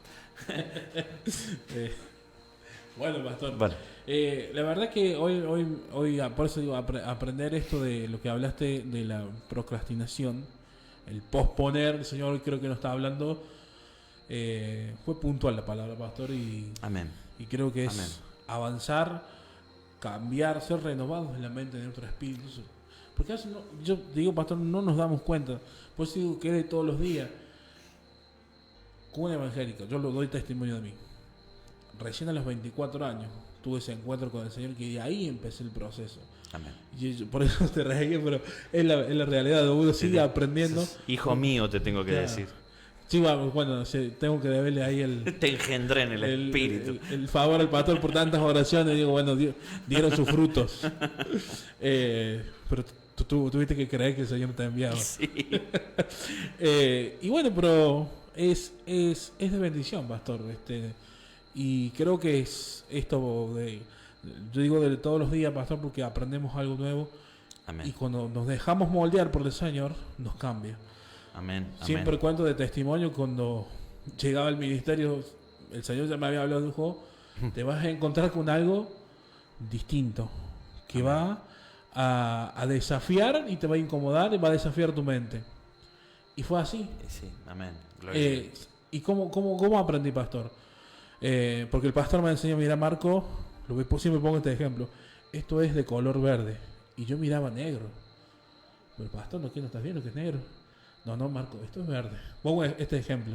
Bueno, pastor. Bueno. La verdad que hoy por eso digo, aprender esto de lo que hablaste de la procrastinación, el posponer, el Señor hoy creo que nos está hablando. Fue puntual la palabra, pastor, y, amén. Y creo que es avanzar, cambiar, ser renovados en la mente de nuestro espíritu. Porque yo digo, pastor, no nos damos cuenta. Pues digo que de todos los días, como un evangélico, yo lo doy testimonio de mí. Recién a los 24 años tuve ese encuentro con el Señor, que de ahí empecé el proceso. Amén. Y por eso te reí, pero es la realidad, uno sigue aprendiendo. Hijo mío, te tengo que decir. Sí, bueno, tengo que deberle ahí te engendré en el espíritu. El favor al pastor por tantas oraciones. Digo, bueno, dieron sus frutos. Pero tú tuviste que creer que el Señor te enviaba. Sí. Y bueno, pero es de bendición, pastor. Y creo que es esto yo digo de todos los días, pastor, porque aprendemos algo nuevo. Amén. Y cuando nos dejamos moldear por el Señor, nos cambia. Amén. Siempre cuento de testimonio, cuando llegaba al ministerio, el Señor ya me había hablado, dijo, te vas a encontrar con algo distinto, que va a desafiar y te va a incomodar y va a desafiar tu mente. Y fue así. Sí, amén. ¿Y cómo aprendí, pastor? Porque el pastor me enseñó, mira, Marco, siempre pongo este ejemplo, esto es de color verde. Y yo miraba negro. Pero el pastor, ¿qué no estás viendo que es negro? No, Marco, esto es verde. Pongo este ejemplo.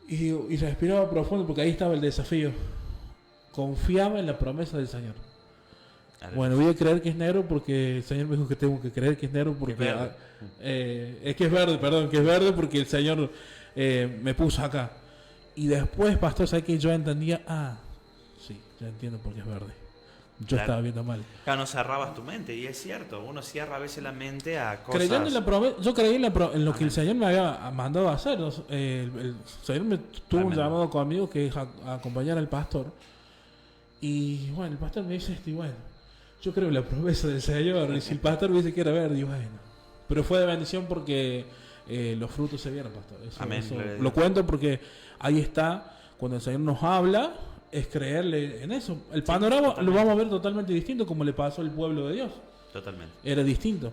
Y respiraba profundo, porque ahí estaba el desafío. Confiaba en la promesa del Señor. Bueno, voy a creer que es negro porque el Señor me dijo que tengo que creer que es negro porque es que es verde, perdón, que es verde porque el Señor me puso acá. Y después, pastor, ¿sabes que yo entendía? Sí, ya entiendo por qué es verde. Yo estaba viendo mal. Claro, no cerrabas tu mente, y es cierto, uno cierra a veces la mente a cosas. Creyendo en la promesa, yo creí en lo que el Señor me había mandado a hacer. El Señor me tuvo un llamado conmigo que es a acompañar al pastor. Y bueno, el pastor me dice bueno, yo creo en la promesa del Señor. Y si el pastor me dice que era verde, y bueno. Pero fue de bendición porque los frutos se vieron, pastor. Eso lo cuento porque ahí está, cuando el Señor nos habla, es creerle en eso. El panorama lo vamos a ver totalmente distinto, como le pasó al pueblo de Dios. Totalmente. Era distinto.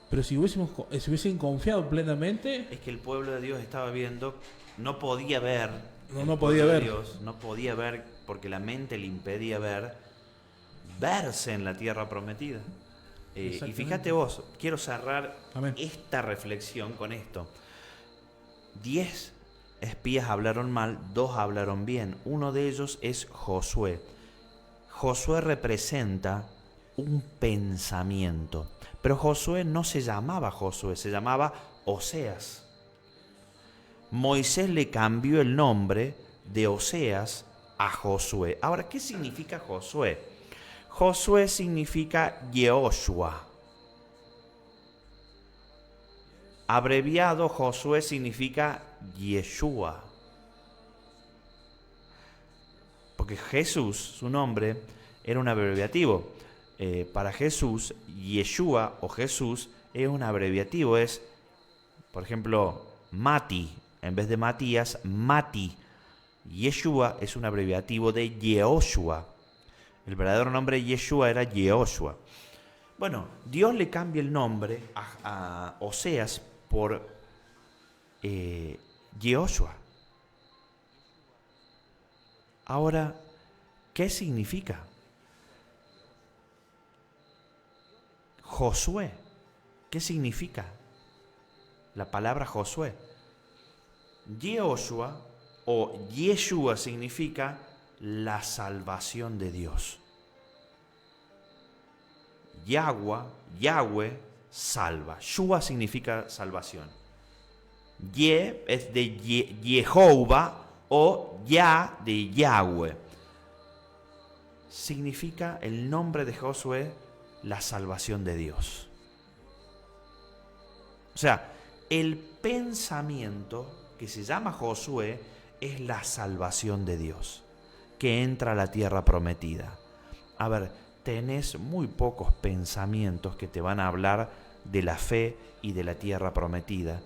Pero si hubiesen confiado plenamente... Es que el pueblo de Dios estaba viendo, no podía ver. No podía ver. Dios no podía ver porque la mente le impedía verse en la tierra prometida. Y fíjate vos, quiero cerrar esta reflexión con esto. 10 espías hablaron mal, 2 hablaron bien. Uno de ellos es Josué. Josué representa un pensamiento. Pero Josué no se llamaba Josué, se llamaba Oseas. Moisés le cambió el nombre de Oseas a Josué. Ahora, ¿qué significa Josué? Josué significa Yehoshua. Abreviado, Josué significa Yeshua. porque Jesús, su nombre, era un abreviativo. Para Jesús, Yeshua o Jesús es un abreviativo. Es, por ejemplo, Mati. En vez de Matías, Mati. Yeshua es un abreviativo de Yehoshua. El verdadero nombre de Yeshua era Yehoshua. Bueno, Dios le cambia el nombre a Oseas por Yehoshua. Ahora, ¿qué significa? Josué. ¿Qué significa la palabra Josué? Yehoshua o Yeshua significa la salvación de Dios. Yahweh salva. Shua significa salvación. Ye es de Jehová o Ya de Yahweh. Significa el nombre de Josué, la salvación de Dios. O sea, el pensamiento que se llama Josué es la salvación de Dios, que entra a la tierra prometida. A ver, tenés muy pocos pensamientos que te van a hablar de la fe y de la tierra prometida.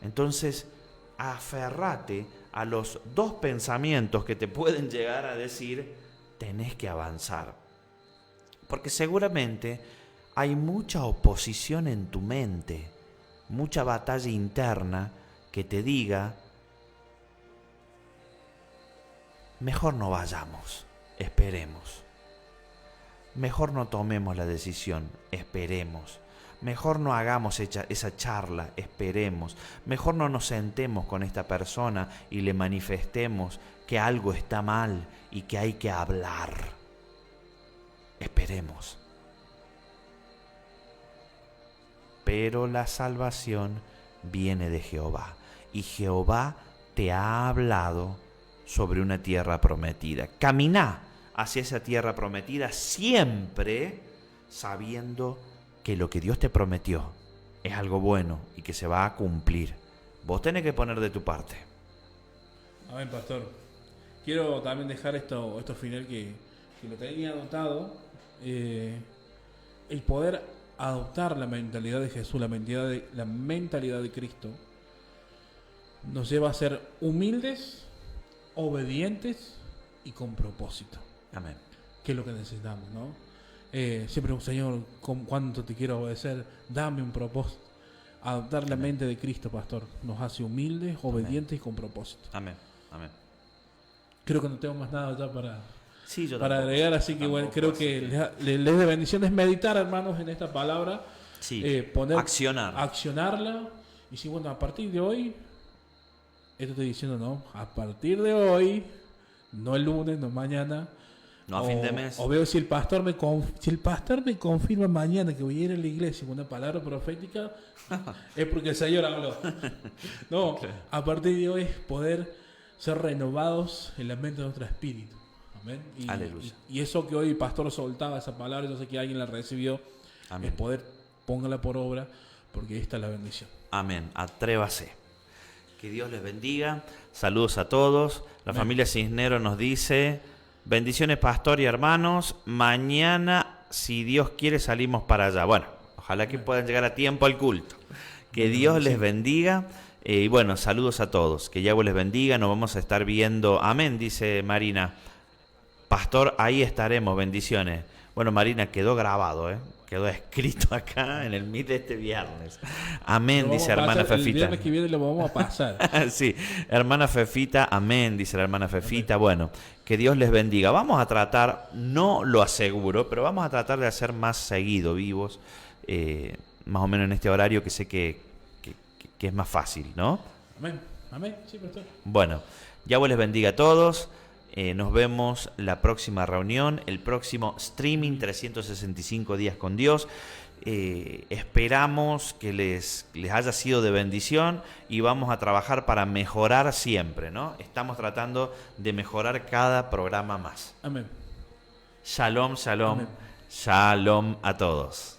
Entonces, aferrate a los dos pensamientos que te pueden llegar a decir, tenés que avanzar. Porque seguramente hay mucha oposición en tu mente, mucha batalla interna que te diga, mejor no vayamos, esperemos. Mejor no tomemos la decisión, esperemos. Mejor no hagamos esa charla, esperemos. Mejor no nos sentemos con esta persona y le manifestemos que algo está mal y que hay que hablar. Esperemos. Pero la salvación viene de Jehová. Y Jehová te ha hablado sobre una tierra prometida. Camina hacia esa tierra prometida siempre sabiendo que lo que Dios te prometió es algo bueno y que se va a cumplir. Vos tenés que poner de tu parte. Amén, pastor. Quiero también dejar esto final que lo tenía anotado. El poder adoptar la mentalidad de Jesús, la mentalidad de Cristo, nos lleva a ser humildes, obedientes y con propósito. Amén. Que es lo que necesitamos, ¿no? Siempre, Señor, ¿cuánto te quiero obedecer? Dame un propósito. Adoptar la mente de Cristo, pastor, nos hace humildes, obedientes y con propósito. Amén. Amén. Creo que no tengo más nada ya para tampoco, agregar, así que bueno, creo que les de bendición es meditar, hermanos, en esta palabra. Sí, accionarla. Y si, bueno, a partir de hoy, esto estoy diciendo, no, a partir de hoy, no el lunes, no mañana, no a fin de mes. O veo si el pastor me confirma mañana que voy a ir a la iglesia con una palabra profética, es porque el Señor habló. No, okay. A partir de hoy es poder ser renovados en la mente de nuestro espíritu. Amén. Aleluya. Y eso que hoy el pastor soltaba, esa palabra, yo sé que alguien la recibió. Amén. Es poder, póngala por obra, porque esta es la bendición. Amén. Atrévase. Que Dios les bendiga. Saludos a todos. La Amén. Familia Cisnero nos dice: bendiciones, pastor y hermanos. Mañana, si Dios quiere, salimos para allá. Bueno, ojalá que puedan llegar a tiempo al culto. Que Dios les bendiga. Y bueno, saludos a todos. Que Yahweh les bendiga. Nos vamos a estar viendo. Amén, dice Marina. Pastor, ahí estaremos. Bendiciones. Bueno, Marina, quedó grabado, quedó escrito acá en el Meet de este viernes. Amén, dice hermana Fefita. El viernes que viene lo vamos a pasar. Sí, hermana Fefita, amén, dice la hermana Fefita. Amén. Bueno, que Dios les bendiga. Vamos a tratar, no lo aseguro, pero vamos a tratar de hacer más seguido vivos, más o menos en este horario que sé que es más fácil, ¿no? Amén, amén, sí, pastor. Bueno, Yahweh les bendiga a todos. Nos vemos la próxima reunión, el próximo streaming 365 días con Dios. Esperamos que les haya sido de bendición y vamos a trabajar para mejorar siempre, ¿no? Estamos tratando de mejorar cada programa más. Amén. Shalom, shalom, Amén. Shalom a todos.